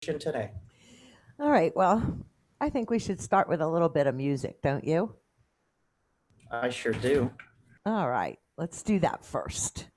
today? All right, well, I think we should start with a little bit of music, don't you? I sure do. All right, let's do that first.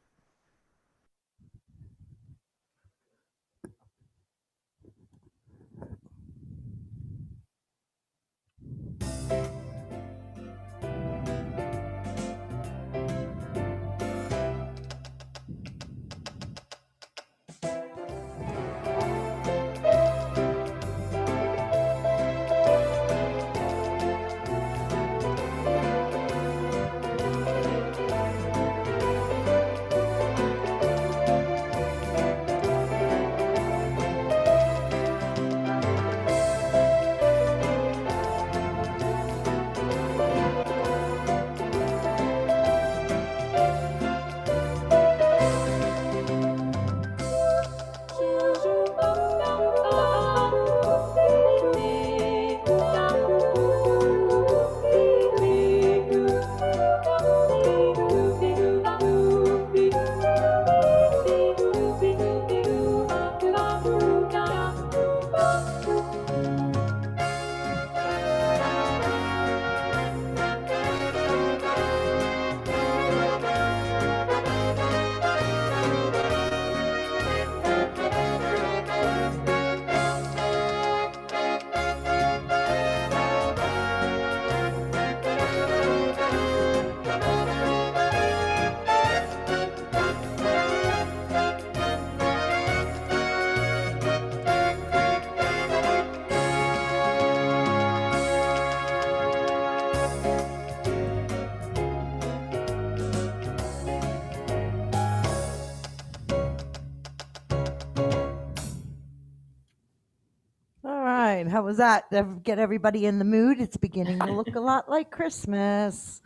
All right, how was that? Get everybody in the mood? It's beginning to look a lot like Christmas.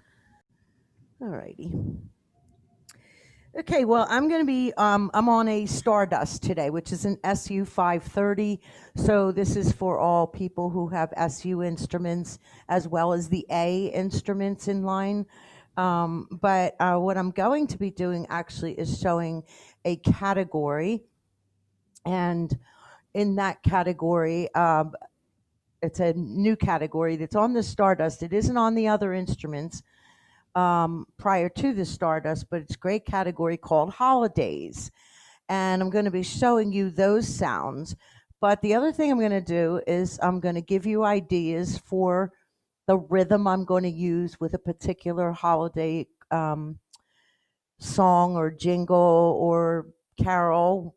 All righty. Okay, well, I'm on a Stardust today, which is an SU 530. So this is for all people who have SU instruments as well as the A instruments in line. But what I'm going to be doing actually is showing a category, and in that category, it's a new category that's on the Stardust. It isn't on the other instruments prior to the Stardust, but it's a great category called Holidays. And I'm going to be showing you those sounds. But the other thing I'm going to do is I'm going to give you ideas for the rhythm I'm going to use with a particular holiday song or jingle or carol.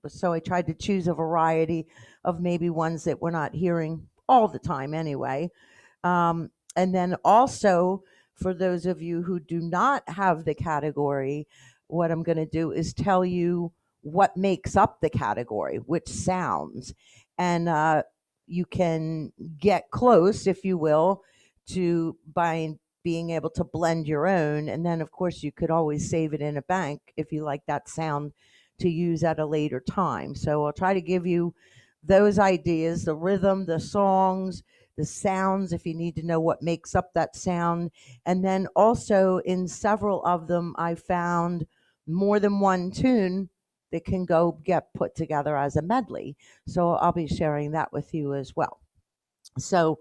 So I tried to choose a variety of maybe ones that we're not hearing all the time anyway. And then also, for those of you who do not have the category, what I'm going to do is tell you what makes up the category, which sounds. And you can get close, if you will, to by being able to blend your own. And then, of course, you could always save it in a bank if you like that sound to use at a later time. So I'll try to give you those ideas, the rhythm, the songs, the sounds, if you need to know what makes up that sound. And then also in several of them, I found more than one tune that can go get put together as a medley. So I'll be sharing that with you as well. So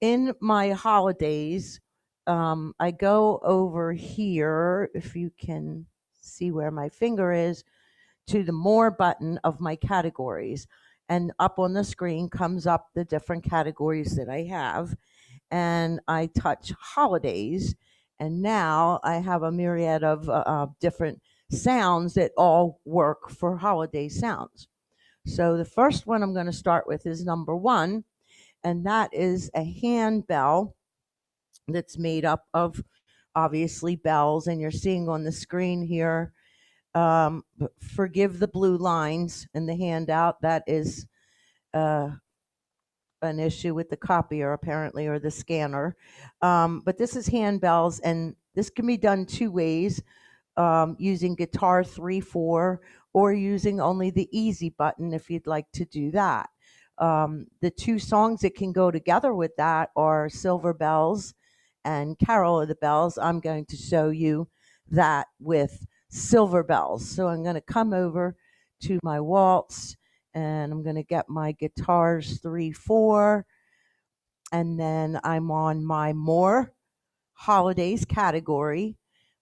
in my holidays, I go over here, if you can see where my finger is, to the more button of my categories. And up on the screen comes up the different categories that I have. And I touch holidays. And now I have a myriad of different sounds that all work for holiday sounds. So the first one I'm going to start with is number one, and that is a handbell that's made up of obviously bells. And you're seeing on the screen here, forgive the blue lines in the handout. That is uh, an issue with the copier, apparently, or the scanner. But this is handbells, and this can be done two ways, using guitar 3/4 or using only the easy button if you'd like to do that. The two songs that can go together with that are Silver Bells and Carol of the Bells. I'm going to show you that with Silver Bells. So I'm going to come over to my waltz And I'm going to get my guitars 3/4, and then I'm on my more holidays category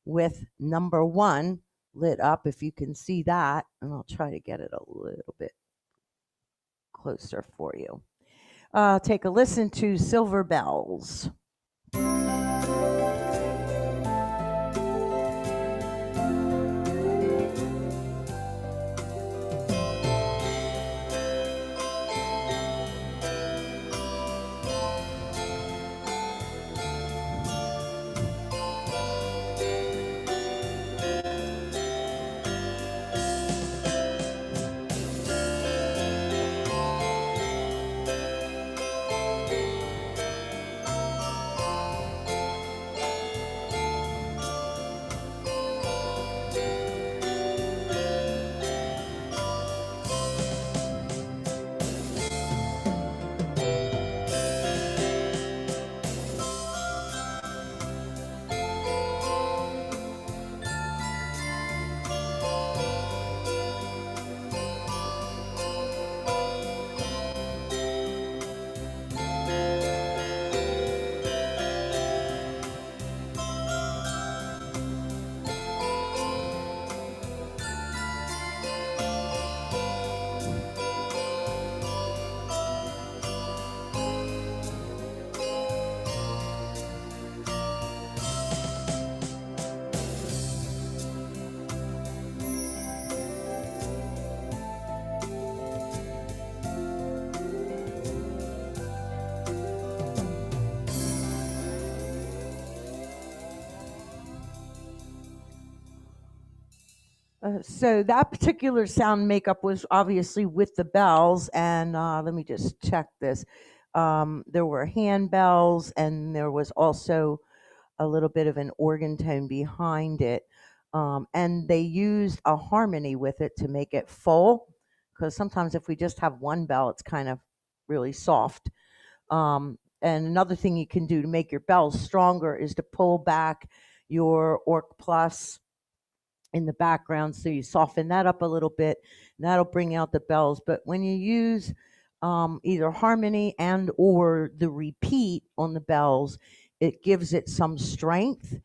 with number 1 lit up, if you can see that, and I'll try to get it a little bit closer for you. Take a listen to Silver Bells. So that particular sound makeup was obviously with the bells, and let me just check this. There were hand bells, and there was also a little bit of an organ tone behind it. And they used a harmony with it to make it full, because sometimes if we just have one bell, it's kind of really soft. And another thing you can do to make your bells stronger is to pull back your Orc Plus in the background, so you soften that up a little bit, and that'll bring out the bells. But when you use either harmony and or the repeat on the bells, it gives it some strength,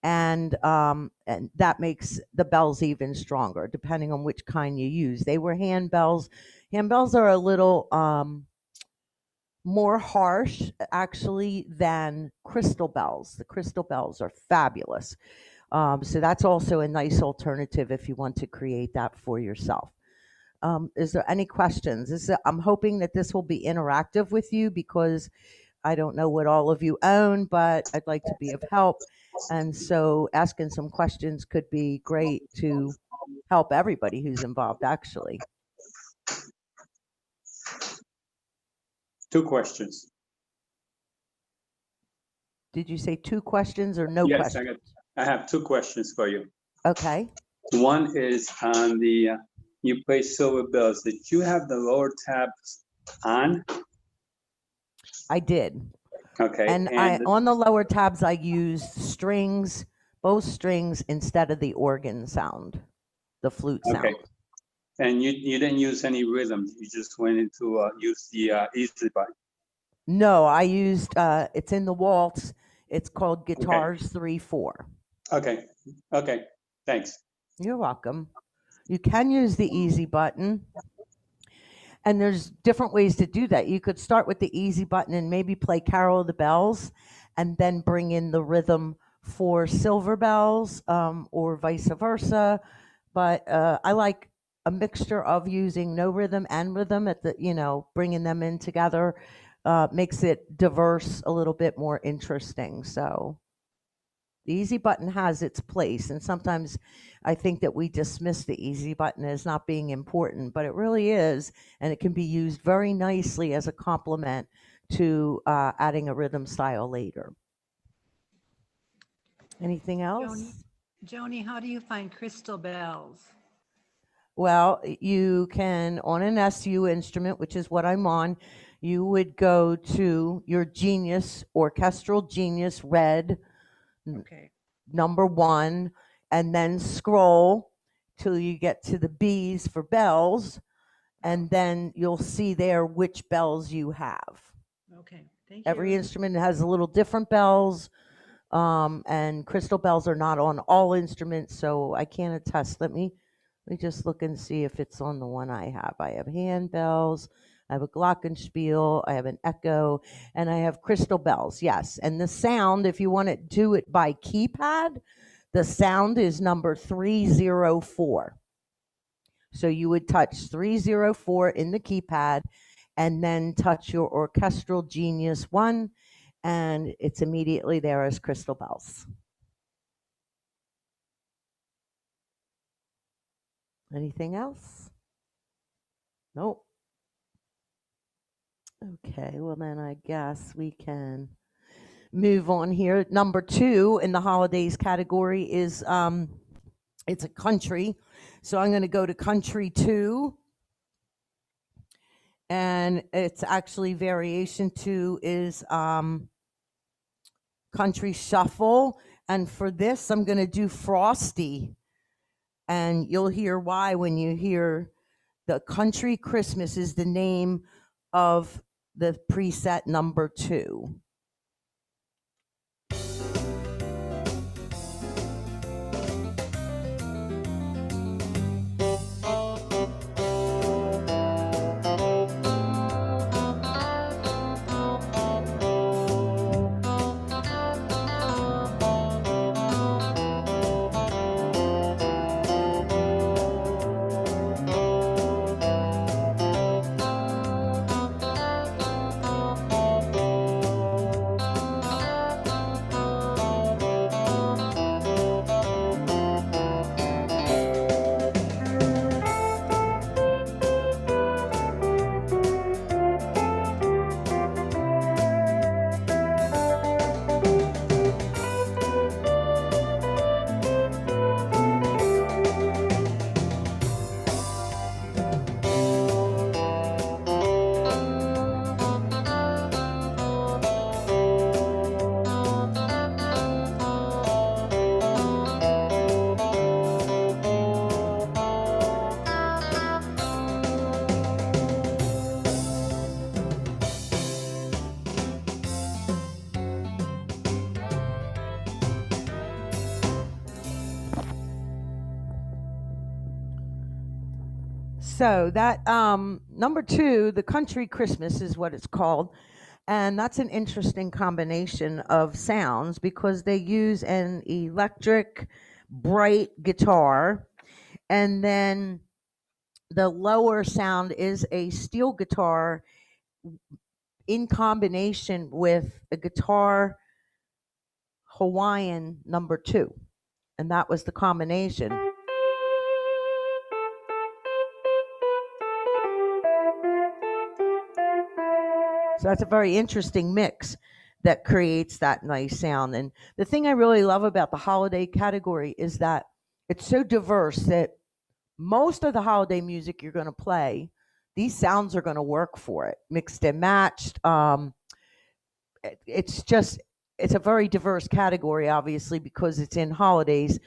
and that makes the bells even stronger, depending on which kind you use. They were hand bells. Hand bells are a little more harsh, actually, than crystal bells. The crystal bells are fabulous. So that's also a nice alternative if you want to create that for yourself. Is there any questions? I'm hoping that this will be interactive with you, because I don't know what all of you own, but I'd like to be of help. And so asking some questions could be great to help everybody who's involved, actually. 2 questions. Did you say 2 questions or no Yes, questions? I have 2 questions for you. Okay. One is on the, you play Silver Bells. Did you have the lower tabs on? I did. Okay. And on the lower tabs, I used strings, both strings, instead of the organ sound, the flute sound. Okay. And you didn't use any rhythm. You just went into use the easy button. No, I used it's in the waltz. It's called Guitars 3/4. Okay. Okay. Thanks. You're welcome. You can use the easy button, and there's different ways to do that. You could start with the easy button and maybe play Carol of the Bells, and then bring in the rhythm for Silver Bells, or vice versa. But I like a mixture of using no rhythm and rhythm at the, bringing them in together. Makes it diverse, a little bit more interesting. So the easy button has its place, and sometimes I think that we dismiss the easy button as not being important, but it really is, and it can be used very nicely as a complement to adding a rhythm style later. Anything else? Joanie, how do you find crystal bells? Well, you can, on an SU instrument, which is what I'm on, you would go to your Genius, Orchestral Genius Red, Okay. number 1, and then scroll till you get to the B's for bells, And then you'll see there which bells you have. Okay, thank Every you. instrument has a little different bells, and crystal bells are not on all instruments, so I can't attest. Let me just look and see if it's on the one I have. I have hand bells, I have a glockenspiel, I have an echo, and I have crystal bells, yes. And the sound, if you want to do it by keypad, the sound is number 304. So you would touch 304 in the keypad and then touch your orchestral genius 1, and it's immediately there as crystal bells. Anything else? Nope. Okay, well then I guess we can move on here. Number 2 in the holidays category is it's a country. So I'm going to go to country 2. And it's actually variation 2 is country shuffle. And for this, I'm going to do Frosty. And you'll hear why when you hear the Country Christmas is the name of the preset number 2. So that number 2, the Country Christmas is what it's called. And that's an interesting combination of sounds because they use an electric bright guitar, and then the lower sound is a steel guitar in combination with a guitar Hawaiian number 2. And that was the combination. So that's a very interesting mix that creates that nice sound. And the thing I really love about the holiday category is that it's so diverse that most of the holiday music you're going to play, these sounds are going to work for it, mixed and matched. It's a very diverse category, obviously, because it's in holidays.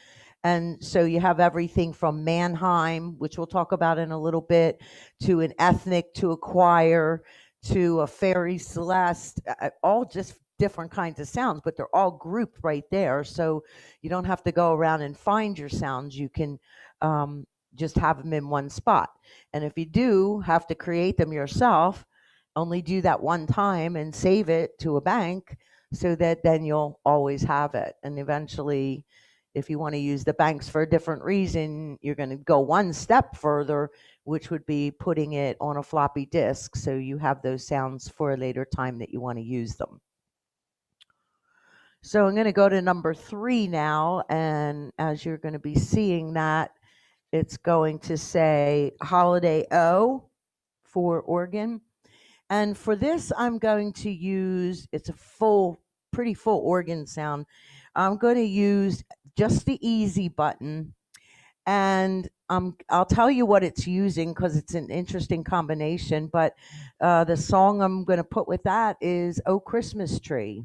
And so you have everything from Mannheim, which we'll talk about in a little bit, to an ethnic, to a choir, to a fairy celeste, all just different kinds of sounds, but they're all grouped right there. So you don't have to go around and find your sounds. You can just have them in one spot. And if you do have to create them yourself, only do that one time and save it to a bank so that then you'll always have it. And eventually, if you want to use the banks for a different reason, you're going to go one step further, which would be putting it on a floppy disk so you have those sounds for a later time that you want to use them. So I'm going to go to number 3 now, and as you're going to be seeing that, it's going to say Holiday O for organ. And for this, I'm going to use, it's a pretty full organ sound. I'm going to use just the easy button. And I'll tell you what it's using because it's an interesting combination. But the song I'm going to put with that is "Oh Christmas Tree."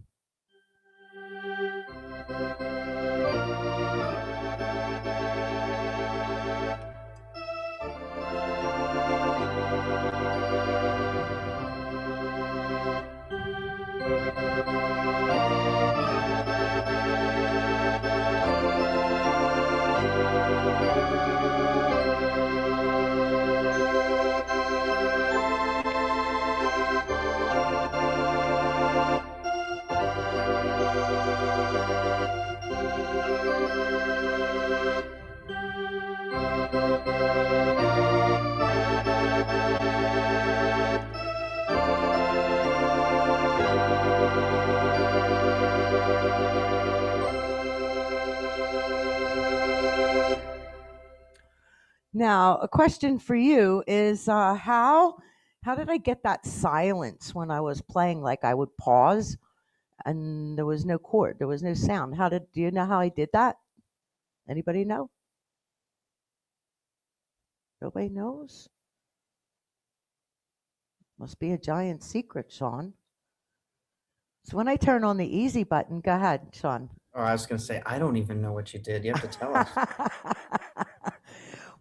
Now, a question for you is how did I get that silence when I was playing? Like I would pause and there was no chord, there was no sound. Do you know how I did that? Anybody know? Nobody knows? Must be a giant secret, Sean. So when I turn on the easy button, go ahead, Sean. Oh, I was going to say, I don't even know what you did. You have to tell us.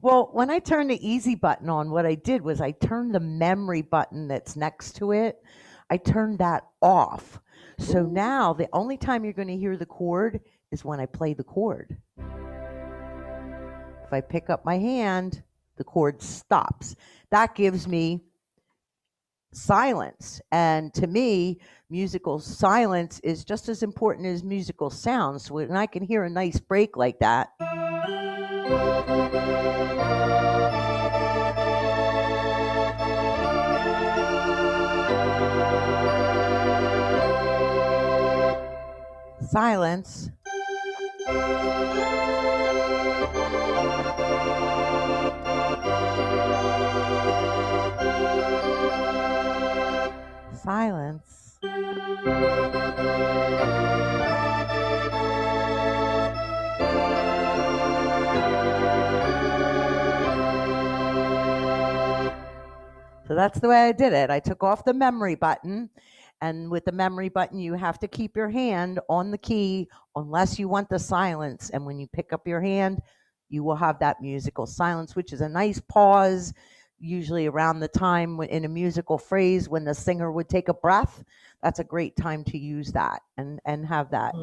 Well, when I turned the easy button on, what I did was I turned the memory button that's next to it, I turned that off. So now the only time you're going to hear the chord is when I play the chord. If I pick up my hand, the chord stops. That gives me silence. And to me, musical silence is just as important as musical sounds. So when I can hear a nice break like that, silence. Silence. So that's the way I did it. I took off the memory button, and with the memory button, you have to keep your hand on the key unless you want the silence. And when you pick up your hand, you will have that musical silence, which is a nice pause, usually around the time in a musical phrase when the singer would take a breath. That's a great time to use that and have that.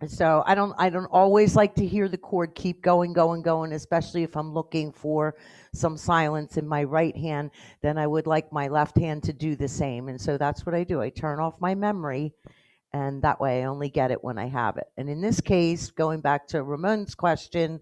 So I don't always like to hear the chord keep going, especially if I'm looking for some silence in my right hand. Then I would like my left hand to do the same. And so that's what I do. I turn off my memory, and that way I only get it when I have it. And in this case, going back to Ramon's question,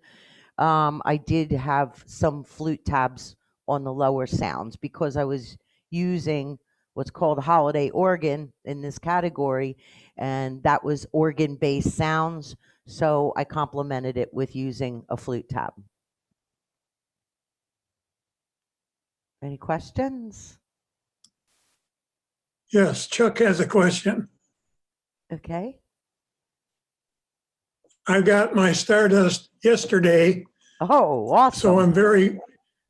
I did have some flute tabs on the lower sounds because I was using what's called holiday organ in this category, and that was organ-based sounds. So I complemented it with using a flute tab. Any questions? Yes, Chuck has a question. Okay. I got my Stardust yesterday, Oh, awesome. so I'm very,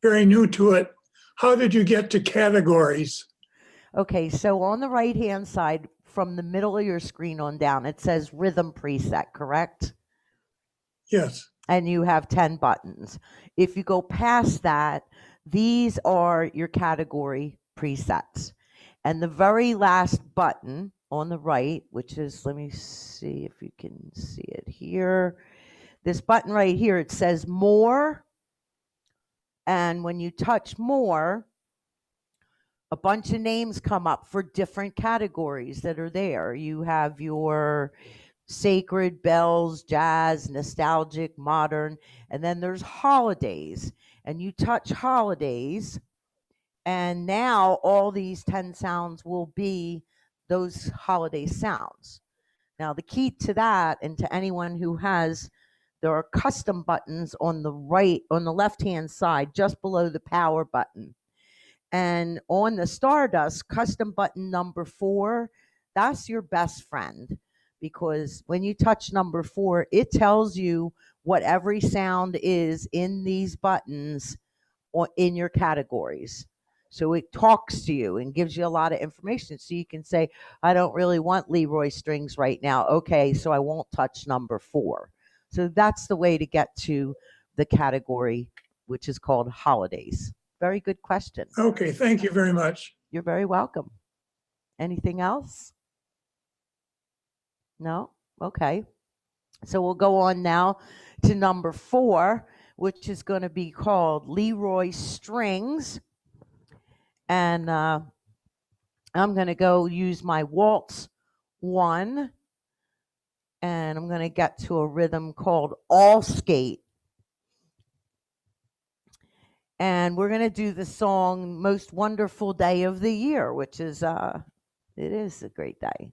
very new to it. How did you get to categories? Okay, so on the right-hand side, from the middle of your screen on down, it says rhythm preset, correct? Yes. And you have 10 buttons. If you go past that, these are your category presets. And the very last button on the right, which is, let me see if you can see it here. This button right here, it says more. And when you touch more, a bunch of names come up for different categories that are there. You have your sacred, bells, jazz, nostalgic, modern, and then there's holidays. And you touch holidays, and now all these 10 sounds will be those holiday sounds. Now, the key to that, and to anyone who has, there are custom buttons on the left-hand side, just below the power button. And on the Stardust, custom button number 4, that's your best friend, because when you touch number 4, it tells you what every sound is in these buttons or in your categories. So it talks to you and gives you a lot of information. So you can say, I don't really want Leroy strings right now. Okay, so I won't touch number 4. So that's the way to get to the category, which is called holidays. Very good question. Okay, thank you very much. You're very welcome. Anything else? No? Okay. So we'll go on now to number 4, which is going to be called Leroy Strings. And I'm going to go use my waltz 1, and I'm going to get to a rhythm called All Skate. And we're going to do the song Most Wonderful Day of the Year, which is, it is a great day.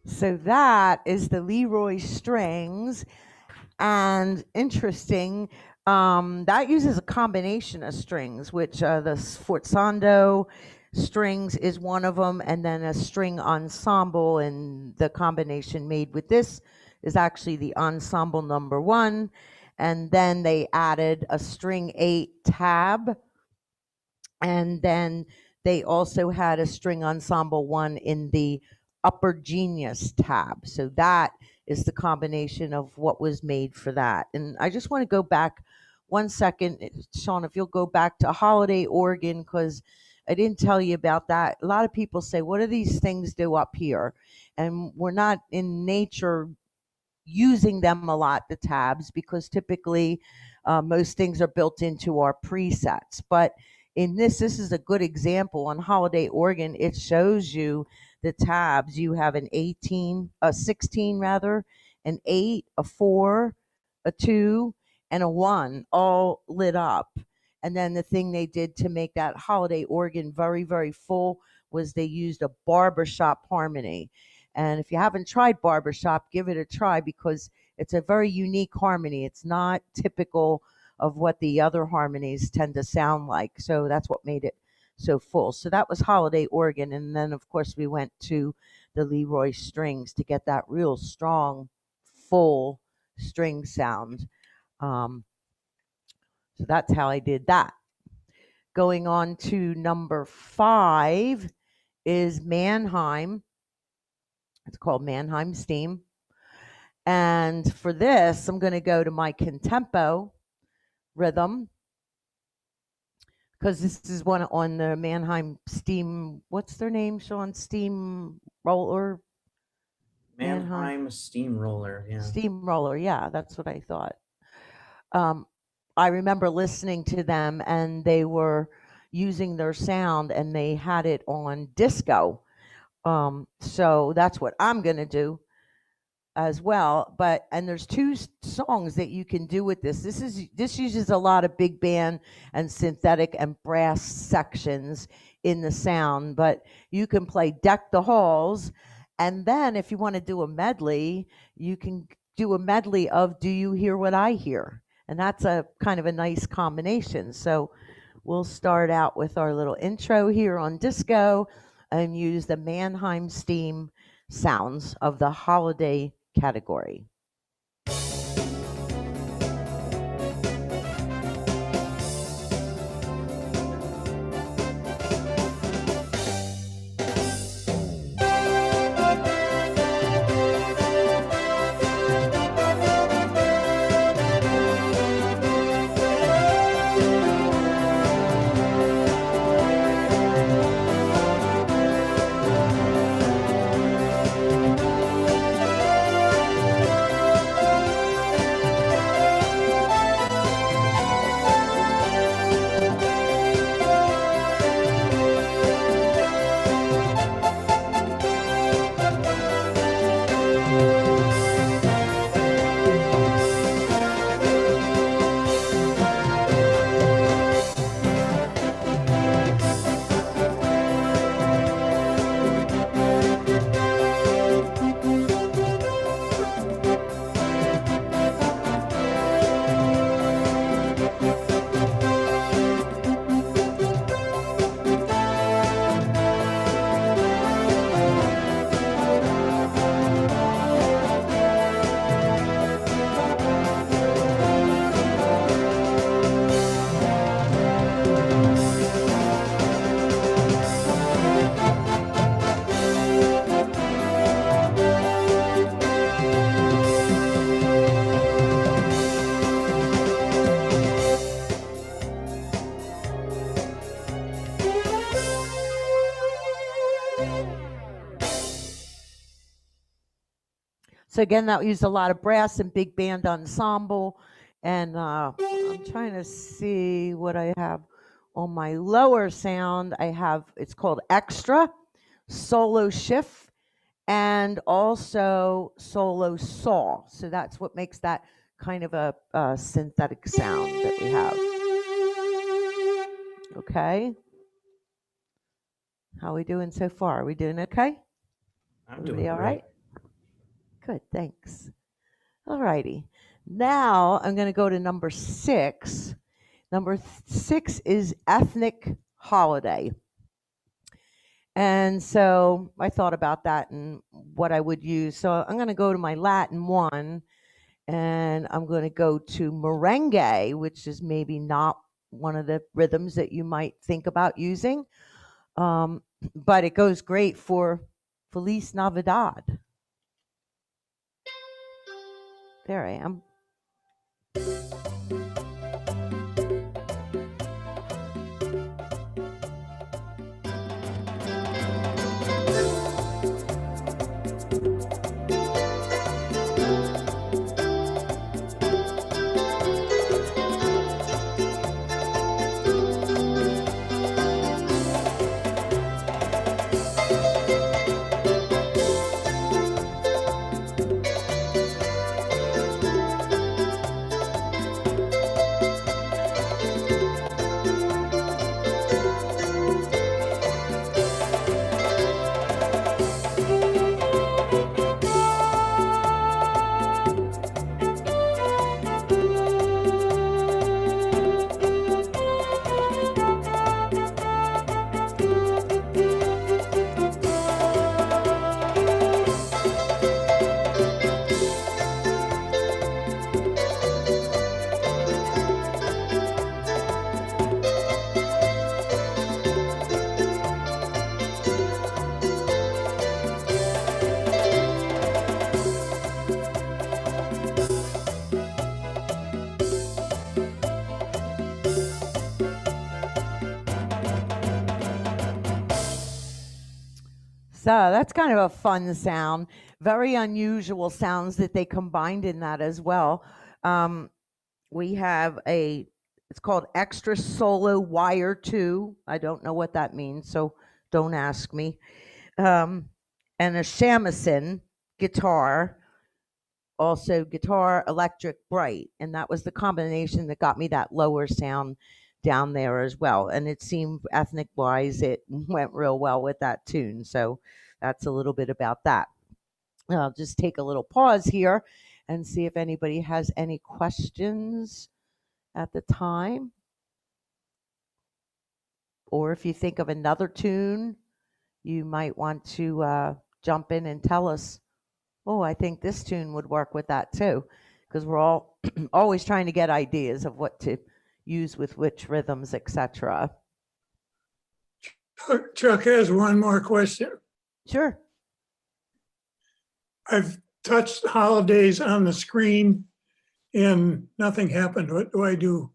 So that is the Leroy Strings, and interesting, that uses a combination of strings, which the sforzando strings is one of them, and then a string ensemble, and the combination made with this is actually the ensemble number 1, and then they added a string 8 tab, and then they also had a string ensemble 1 in the upper genius tab. So that is the combination of what was made for that. And I just want to go back 1 second, Sean, if you'll go back to holiday organ, because I didn't tell you about that. A lot of people say, what do these things do up here? And we're not in nature using them a lot, the tabs, because typically most things are built into our presets. But in this is a good example. On holiday organ, it shows you the tabs. You have an 18, a 16 rather, an 8, a 4, a 2, and a 1 all lit up. And then the thing they did to make that holiday organ very, very full was they used a barbershop harmony. And if you haven't tried barbershop, give it a try, because it's a very unique harmony. It's not typical of what the other harmonies tend to sound like. So that's what made it so full. So that was holiday organ. And then, of course, we went to the Leroy Strings to get that real strong, full string sound. So that's how I did that. Going on to number 5 is Mannheim. It's called Mannheim Steam. And for this, I'm going to go to my contempo rhythm, because this is one on the Mannheim Steam. What's their name, Sean? Steamroller? Mannheim steamroller. Yeah. Steamroller. Yeah, that's what I thought. I remember listening to them, and they were using their sound, and they had it on disco. So that's what I'm going to do as well. And there's 2 songs that you can do with this. This uses a lot of big band and synthetic and brass sections in the sound, but you can play Deck the Halls, and then if you want to do a medley, you can do a medley of Do You Hear What I Hear? And that's a kind of a nice combination. So we'll start out with our little intro here on disco and use the Mannheim steam sounds of the holiday category. So again, that used a lot of brass and big band ensemble. And I'm trying to see what I have on my lower sound. I have, it's called extra, solo shift, and also solo saw. So that's what makes that kind of a synthetic sound that we have. Okay. How are we doing so far? Are we doing okay? I'm Everybody doing all great. right? Good, thanks. All righty. Now I'm going to go to number 6. Number 6 is ethnic holiday. And so I thought about that and what I would use. So I'm going to go to my Latin one, and I'm going to go to merengue, which is maybe not one of the rhythms that you might think about using. But it goes great for Feliz Navidad. There I am. So that's kind of a fun sound. Very unusual sounds that they combined in that as well. We have it's called extra solo wire 2. I don't know what that means, so don't ask me. And a shamisen guitar, also guitar, electric, bright. And that was the combination that got me that lower sound down there as well. And it seemed ethnic wise, it went real well with that tune. So that's a little bit about that. I'll just take a little pause here and see if anybody has any questions at the time. or if you think of another tune, you might want to jump in and tell us, oh, I think this tune would work with that too, because we're all always trying to get ideas of what to use with which rhythms, etc. Chuck has one more question. Sure. I've touched holidays on the screen and nothing happened. What do I do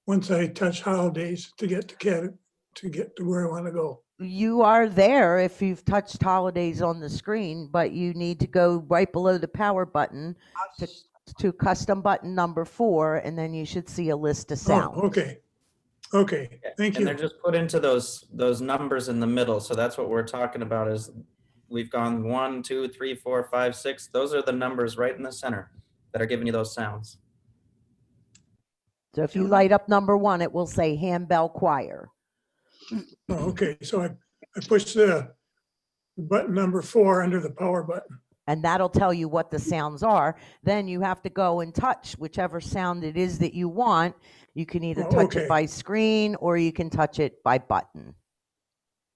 once I touch holidays to get to where I want to go? You are there if you've touched holidays on the screen, but you need to go right below the power button to custom button number 4, and then you should see a list of sounds. Oh, okay. Okay, thank And you. they're just put into those numbers in the middle. So that's what we're talking about is we've gone 1, 2, 3, 4, 5, 6. Those are the numbers right in the center that are giving you those sounds. So if you light up number 1, it will say handbell choir. Oh, okay, so I pushed the button number 4 under the power button. And that'll tell you what the sounds are. Then you have to go and touch whichever sound it is that you want. You can either touch it by screen or you can touch it by button.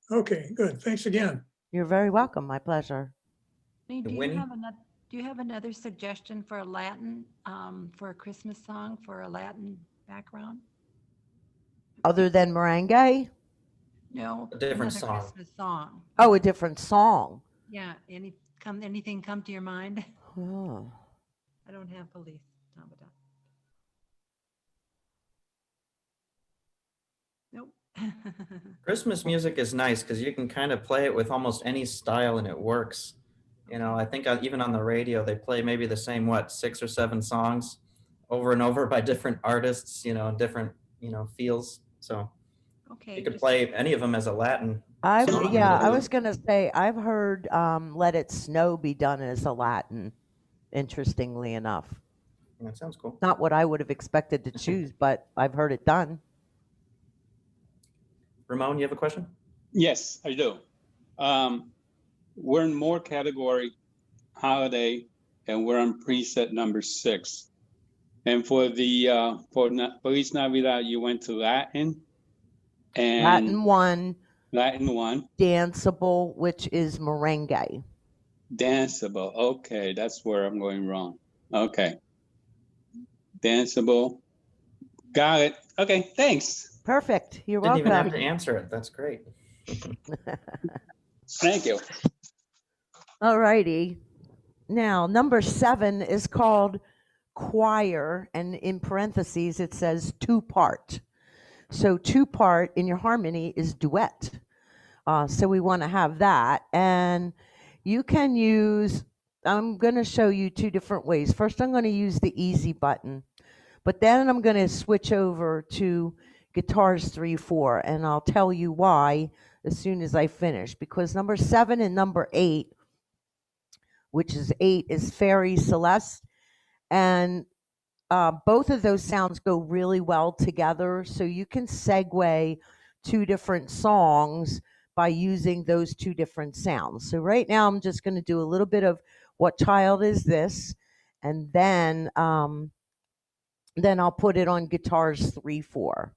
Okay, good. Thanks again. You're very welcome. My pleasure. Do Winnie? you have another suggestion for a Latin, for a Christmas song for a Latin background? Other than merengue? No. A different another song. Christmas song. Oh, a different song. Yeah. Anything come to your mind? Oh. I don't have police. Nope. Christmas music is nice because you can kind of play it with almost any style and it works. You know, I think even on the radio, they play maybe the same, 6 or 7 songs over and over by different artists, different, feels. So Okay. you could play any of them as a Latin. I was going to say, I've heard Let It Snow be done as a Latin, interestingly enough. That sounds cool. Not what I would have expected to choose, but I've heard it done. Ramon, you have a question? Yes, I do. We're in more category holiday, and we're on preset number 6. And for the Feliz Navidad, you went to Latin and Latin 1. Latin 1. Danceable, which is merengue. Danceable. Okay, that's where I'm going wrong. Okay. Danceable. Got it. Okay, thanks. Perfect. You're Didn't welcome. even have to answer it. That's great. Thank you. All righty. Now, number 7 is called choir, and in parentheses, it says 2-part. So 2-part in your harmony is duet. So we want to have that. And you can use, I'm going to show you 2 different ways. First, I'm going to use the easy button, but then I'm going to switch over to guitars 3-4, and I'll tell you why as soon as I finish, because number 7 and number 8, which is 8, is fairy celeste, and both of those sounds go really well together, so you can segue 2 different songs by using those 2 different sounds. So right now I'm just going to do a little bit of What Child Is This, and then I'll put it on guitars 3-4.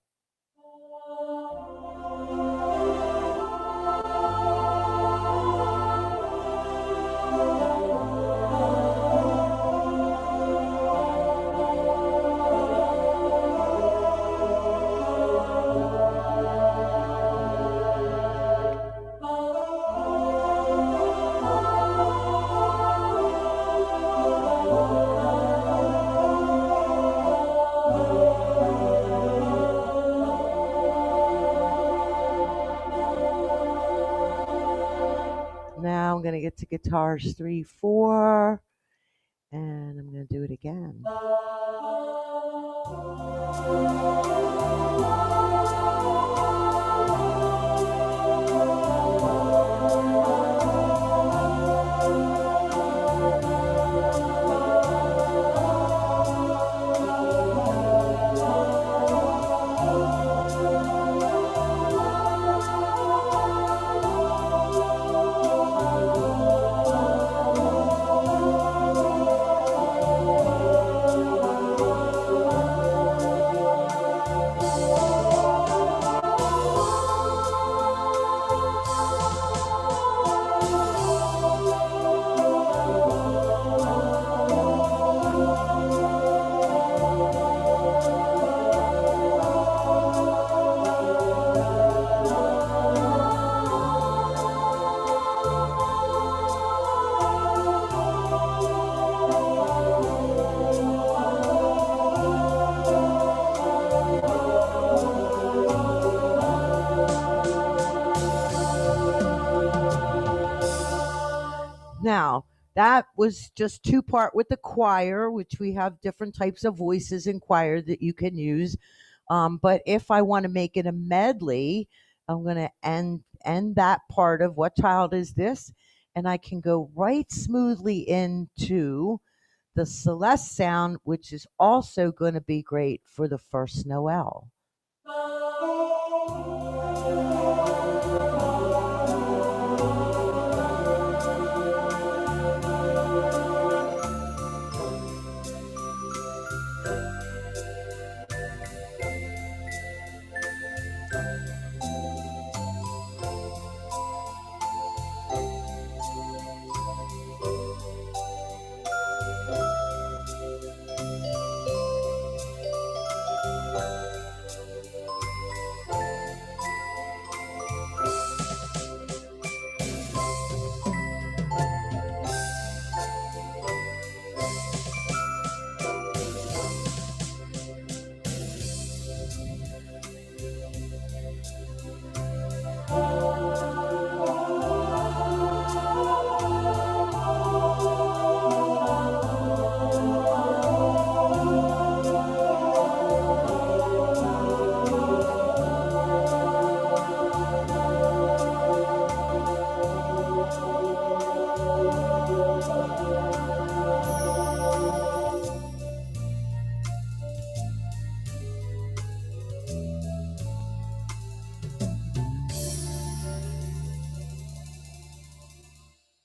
Now I'm going to get to guitars 3-4, and I'm going to do it again. That was just 2-part with the choir, which we have different types of voices in choir that you can use. But if I want to make it a medley, I'm going to end that part of What Child Is This? And I can go right smoothly into the Celeste sound, which is also going to be great for the first Noel.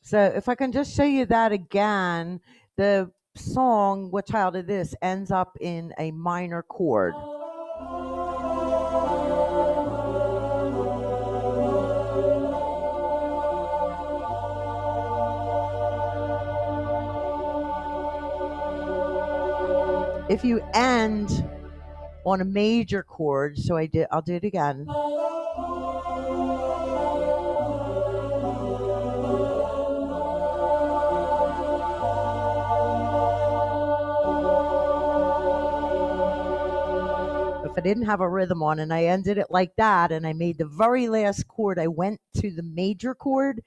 So if I can just show you that again, the song, What Child Is This, ends up in a minor chord. If you end on a major chord, I'll do it again. If I didn't have a rhythm on and I ended it like that and I made the very last chord, I went to the major chord,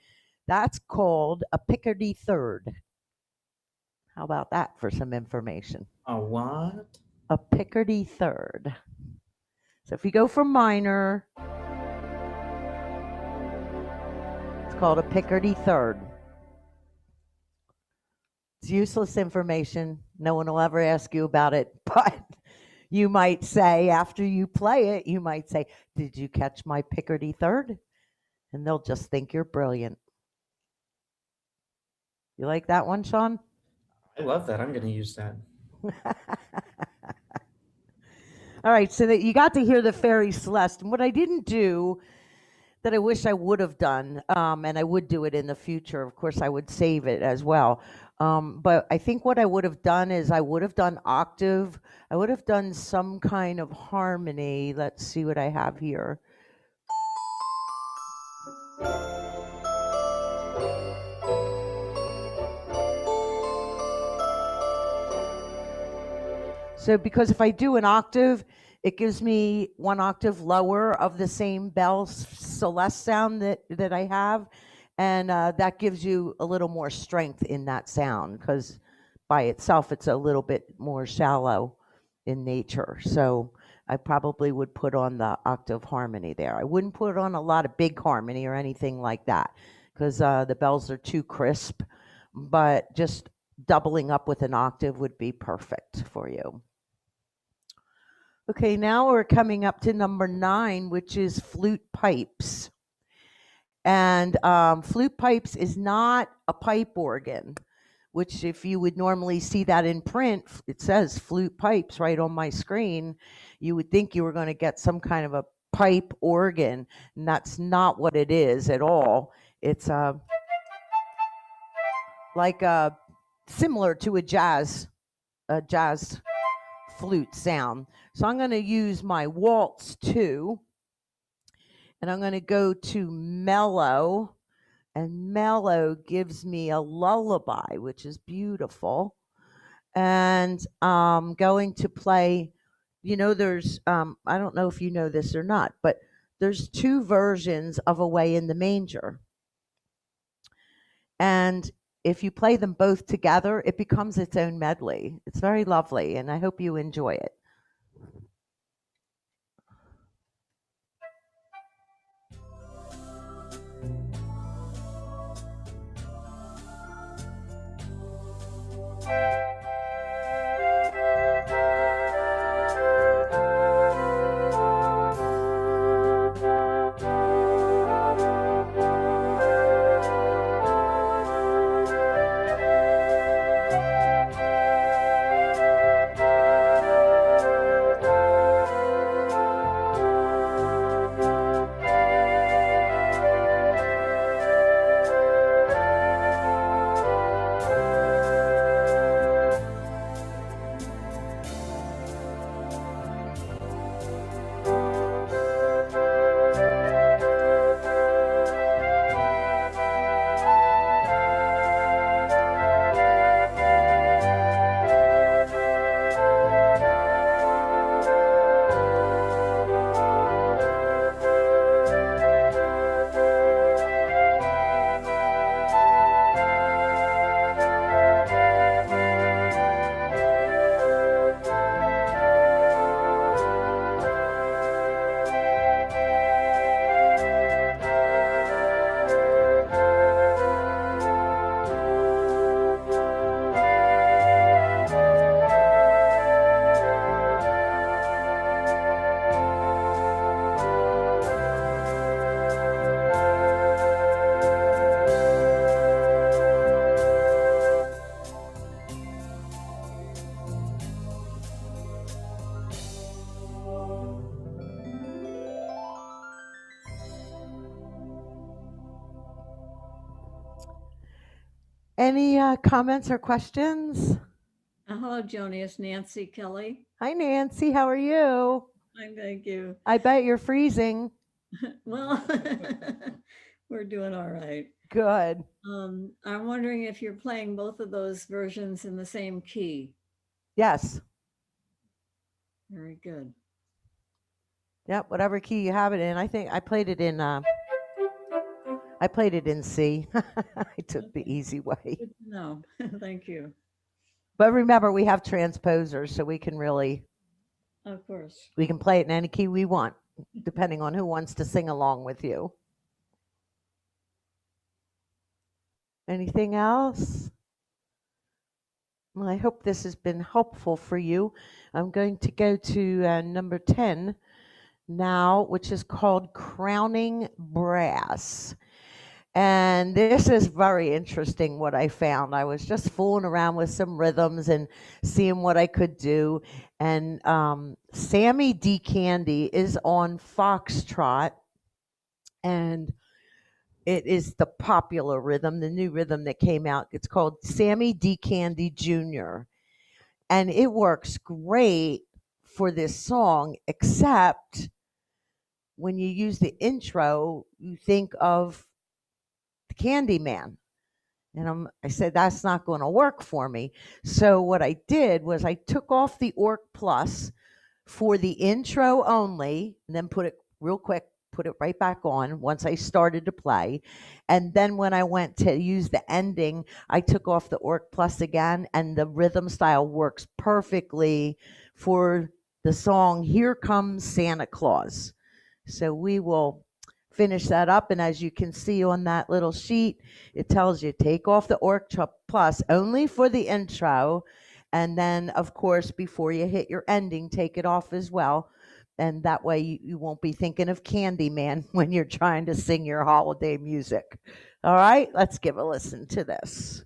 that's called a Picardy third. How about that for some information? A what? A Picardy third. So if you go from minor, it's called a Picardy third. It's useless information. No one will ever ask you about it, but you might say, after you play it, you might say, did you catch my Picardy third? And they'll just think you're brilliant. You like that one, Sean? I love that. I'm going to use that. All right, so that you got to hear the Fairy Celeste. And what I didn't do that I wish I would have done, and I would do it in the future, of course, I would save it as well. But I think what I would have done is I would have done octave. I would have done some kind of harmony. Let's see what I have here. So because if I do an octave, it gives me one octave lower of the same bell Celeste sound that I have. And that gives you a little more strength in that sound because by itself, it's a little bit more shallow in nature. So I probably would put on the octave harmony there. I wouldn't put on a lot of big harmony or anything like that because the bells are too crisp, but just doubling up with an octave would be perfect for you. Okay, now we're coming up to number 9, which is flute pipes. And flute pipes is not a pipe organ, which if you would normally see that in print, it says flute pipes right on my screen. You would think you were going to get some kind of a pipe organ, and that's not what it is at all. It's like similar to a jazz flute sound. So I'm going to use my waltz 2, and I'm going to go to mellow, and mellow gives me a lullaby, which is beautiful. And I'm going to play, there's, I don't know if you know this or not, but there's 2 versions of Away in the Manger. And if you play them both together, it becomes its own medley. It's very lovely, and I hope you enjoy it. Any comments or questions? Hello, Joanie. It's Nancy Kelly. Hi, Nancy. How are you? Fine, thank you. I bet you're freezing. Well, we're doing all right. Good. I'm wondering if you're playing both of those versions in the same key. Yes. Very good. Yep. Whatever key you have it in. I think I played it in. I played it in C. I took the easy way. Good to know. Thank you. But remember, we have transposers, so we can really, Of course. we can play it in any key we want, depending on who wants to sing along with you. Anything else? Well, I hope this has been helpful for you. I'm going to go to number 10 now, which is called Crowning Brass. And this is very interesting what I found. I was just fooling around with some rhythms and seeing what I could do. And Sammy D. Candy is on Foxtrot. And it is the popular rhythm, the new rhythm that came out. It's called Sammy D. Candy Jr. And it works great for this song, except when you use the intro, you think of the Candyman. And I said, that's not going to work for me. So what I did was I took off the Orc Plus for the intro only, and then put it real quick, put it right back on once I started to play. And then when I went to use the ending, I took off the Orc Plus again, and the rhythm style works perfectly for the song Here Comes Santa Claus. So we will finish that up, and as you can see on that little sheet, it tells you take off the Orc Plus only for the intro, and then of course before you hit your ending, take it off as well, and that way you won't be thinking of Candyman when you're trying to sing your holiday music. All right, let's give a listen to this.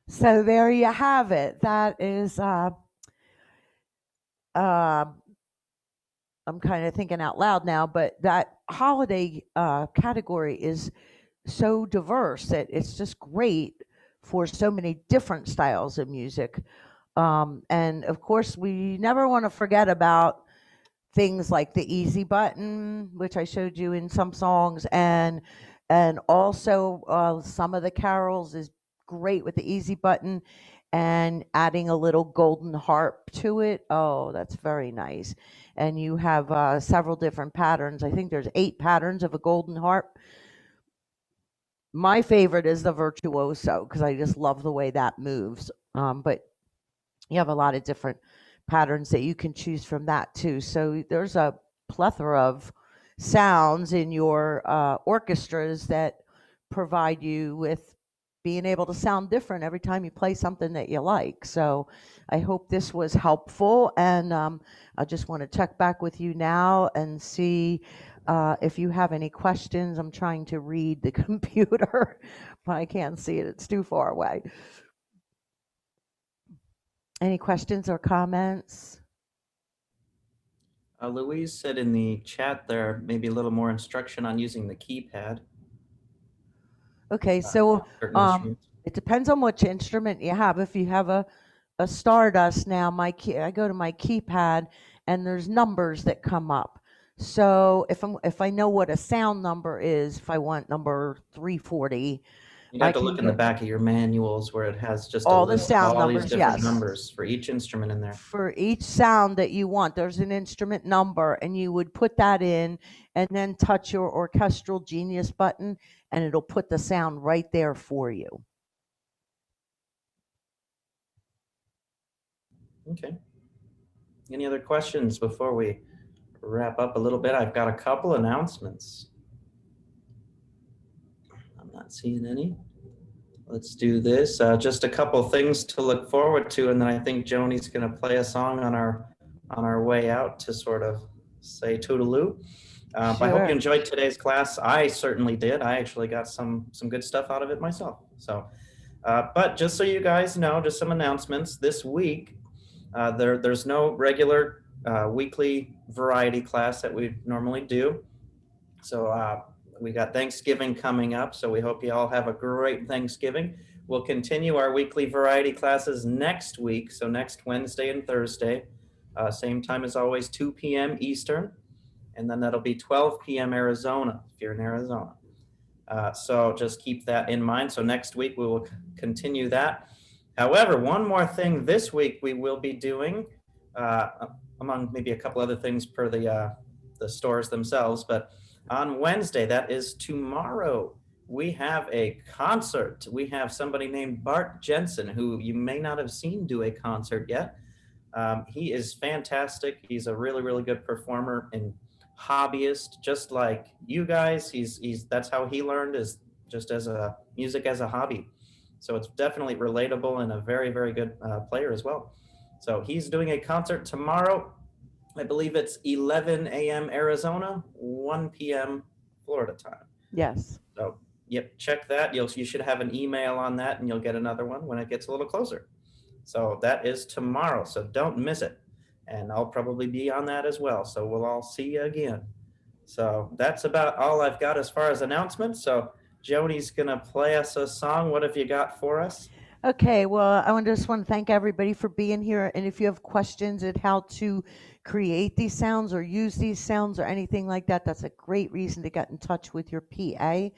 So there you have it. That is, I'm kind of thinking out loud now, but that holiday category is so diverse that it's just great for so many different styles of music. And of course, we never want to forget about things like the easy button, which I showed you in some songs, and also some of the carols is great with the easy button, and adding a little golden harp to it. Oh, that's very nice. And you have several different patterns. I think there's 8 patterns of a golden harp. My favorite is the virtuoso because I just love the way that moves. But you have a lot of different patterns that you can choose from that too. So there's a plethora of sounds in your orchestras that provide you with being able to sound different every time you play something that you like. So I hope this was helpful, and I just want to check back with you now and see if you have any questions. I'm trying to read the computer, but I can't see it. It's too far away. Any questions or comments? Louise said in the chat there, maybe a little more instruction on using the keypad. Okay, so Certain instruments. it depends on which instrument you have. If you have a Stardust now, I go to my keypad and there's numbers that come up. So if I know what a sound number is, if I want number 340, You'd have I to can look in the go back of your manuals where it has just a all the list of sound all these numbers, different yes. numbers for each instrument in there. For each sound that you want, there's an instrument number, and you would put that in and then touch your orchestral genius button, and it'll put the sound right there for you. Okay. Any other questions before we wrap up a little bit? I've got a couple announcements. I'm not seeing any. Let's do this. Just a couple things to look forward to, and then I think Joanie's going to play a song on our way out to sort of say toodaloo. I hope Sure. you enjoyed today's class. I certainly did. I actually got some good stuff out of it myself. So, but just so you guys know, just some announcements. This week, there's no regular weekly variety class that we normally do. So we got Thanksgiving coming up, so we hope you all have a great Thanksgiving. We'll continue our weekly variety classes next week, so next Wednesday and Thursday, same time as always, 2 p.m. Eastern, and then that'll be 12 p.m. Arizona, if you're in Arizona. So just keep that in mind. So next week we will continue that. However, one more thing this week we will be doing, among maybe a couple other things per the stores themselves, but on Wednesday, that is tomorrow, we have a concert. We have somebody named Bart Jensen, who you may not have seen do a concert yet. He is fantastic. He's a really, really good performer and hobbyist, just like you guys. That's how he learned, is just as a music as a hobby. So it's definitely relatable, and a very, very good player as well. So he's doing a concert tomorrow. I believe it's 11 a.m. Arizona, 1 p.m. Florida time. Yes. So, yep, check that. You should have an email on that, and you'll get another one when it gets a little closer. So that is tomorrow, so don't miss it. And I'll probably be on that as well. So we'll all see you again. So that's about all I've got as far as announcements. So Joanie's going to play us a song. What have you got for us? Okay, well, just want to thank everybody for being here. And if you have questions at how to create these sounds or use these sounds or anything like that, that's a great reason to get in touch with your PA.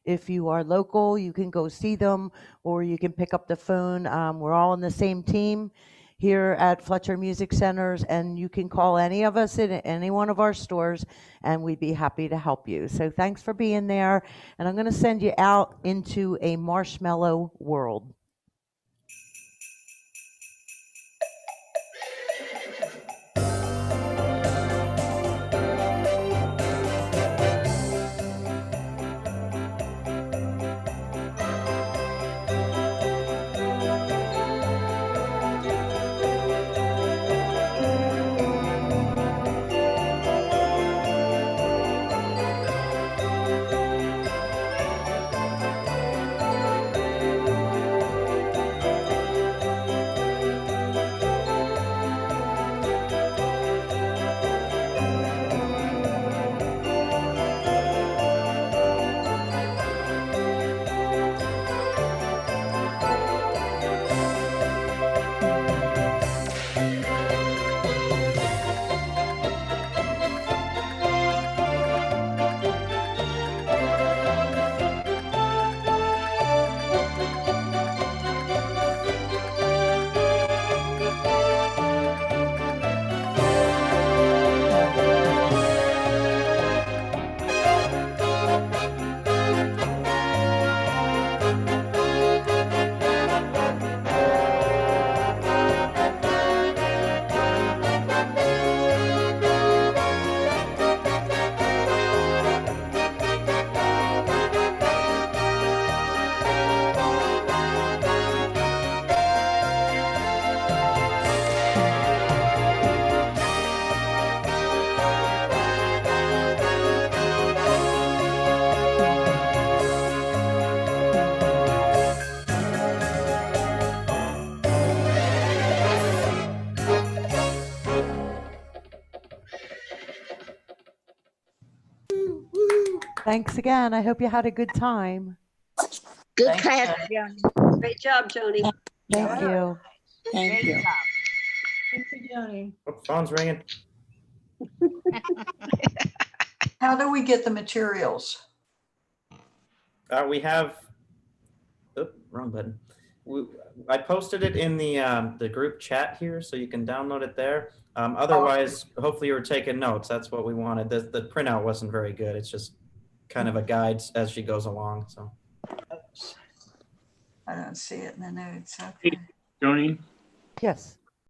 If you are local, you can go see them, or you can pick up the phone. We're all on the same team here at Fletcher Music Centers, and you can call any of us in any one of our stores, and we'd be happy to help you. So thanks for being there, and I'm going to send you out into a marshmallow world. Thanks again. I hope you had a good time. Good Thanks, class, Jen. Johnny. Great job, Joni. Thank you. Thank Great you. job. Thank you, Johnny. Oh, phone's ringing. How do we get the materials? We have, wrong button. I posted it in the group chat here, so you can download it there. Otherwise, hopefully you were taking notes. That's what we wanted. The printout wasn't very good. It's just kind of a guide as she goes along. So I don't see it in the notes. Okay. Joni, Yes.